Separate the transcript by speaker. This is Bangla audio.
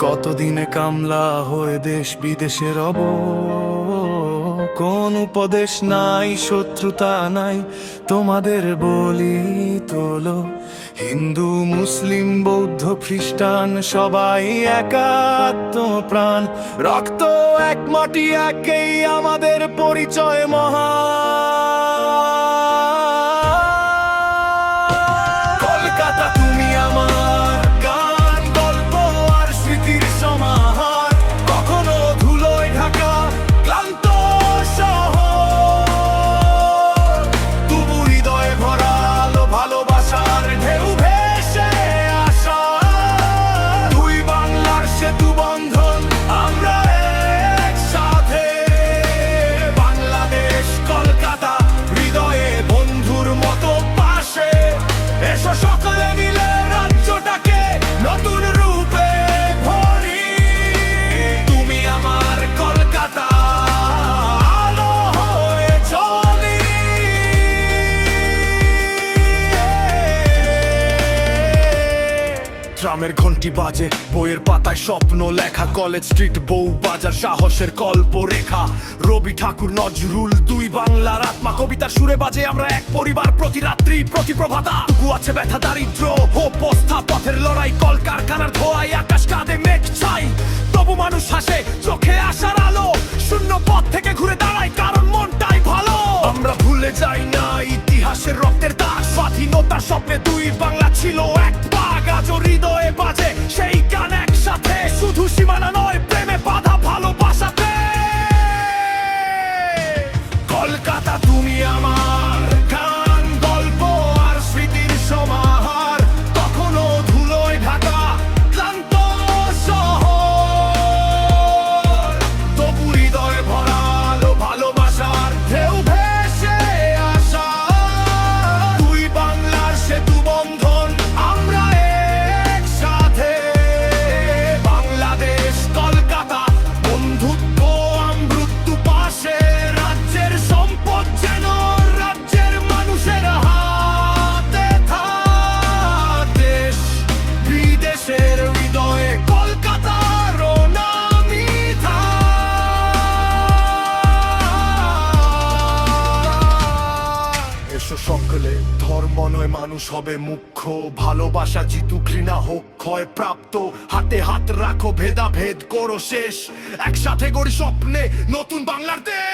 Speaker 1: কতদিনে কামলা হয়ে দেশ বিদেশে রব, কোন উপদেশ নাই, শত্রুতা নাই, তোমাদের বলি তোলো। হিন্দু মুসলিম বৌদ্ধ খ্রিস্টান সবাই একাত্ম প্রাণ, রক্ত এক মাটি একেই আমাদের পরিচয় মহা। কলকাতা তুমি আমার গান, গল্প আর স্মৃতির সমাহার, কখনো ধুলোয় ঢাকা ক্লান্ত শহর, তবু হৃদয়ে ভরালো ভালোবাসার ঢেউ ভেসে আসা। দুই বাংলার সেতু বন্ধন, আমরা একসাথে। বাংলাদেশ কলকাতা হৃদয়ে বন্ধুর মতো পাশে, এসো সকলে মিলে রাজ্যটাকে নতুন রূপে ভরি। তুমি আমার কলকাতা, আলো হয়ে জ্বলি। ট্রামের ঘন্টি বাজে, বইয়ের পাতায় স্বপ্ন লেখা, কলেজ স্ট্রিট বউ বাজার সাহসের কল্প রেখা। রবি ঠাকুর নজরুল দুই বাংলার আত্মা, কবিতার সুরে বাজে আমরা এক পরিবার, প্রতি রাত্রি প্রতি প্রভাতা। তবু আছে ব্যথা দারিদ্র ও বস্থা, পথের লড়াই, কলকারখানার ধোঁয়ায় আকাশ কাঁদে মেঘ ছাই। তবু মানুষ হাসে, চোখে আসার আলো, শূন্য পথ থেকে ঘুরে দাঁড়ায় কারণ মনটাই ভালো। আমরা ভুলে যাই না ইতিহাসের রক্তের দাগ, স্বাধীনতার স্বপ্নে দুই বাংলা ছিল এক পাগ। আজও হৃদয়ে বাজে সেই গান একসাথে, শুধু সীমানা নয় প্রেমে বাঁধা ভালোবাসাতে। কলকাতা তুমি আমার গান, গল্প আর স্মৃতির সমাহার, কখনো ধুলোয় ঢাকা ক্লান্ত শহর, তবু হৃদয়ে ভরালো ভালোবাসার ঢেউ ভেসে আসা। দুই বাংলার সেতু বন্ধন, আমরা একসাথে। বাংলাদেশ কলকাতা বন্ধুত্ব আমৃত্যু পাশে, রাজ্যের সম্পদ যেন রাজ্যের মানুষের হাতে থাক। দেশ বিদেশের হৃদয়ে কলকাতার নামই থাক। এসো সকলে, ধর্ম নয় মানুষ হবে মুখ্য, ভালোবাসা জিতু ঘৃণা হোক ক্ষয় প্রাপ্ত। হাতে হাত রাখো, ভেদাভেদ করো শেষ, একসাথে গড়ি স্বপ্নে নতুন বাংলার দেশ।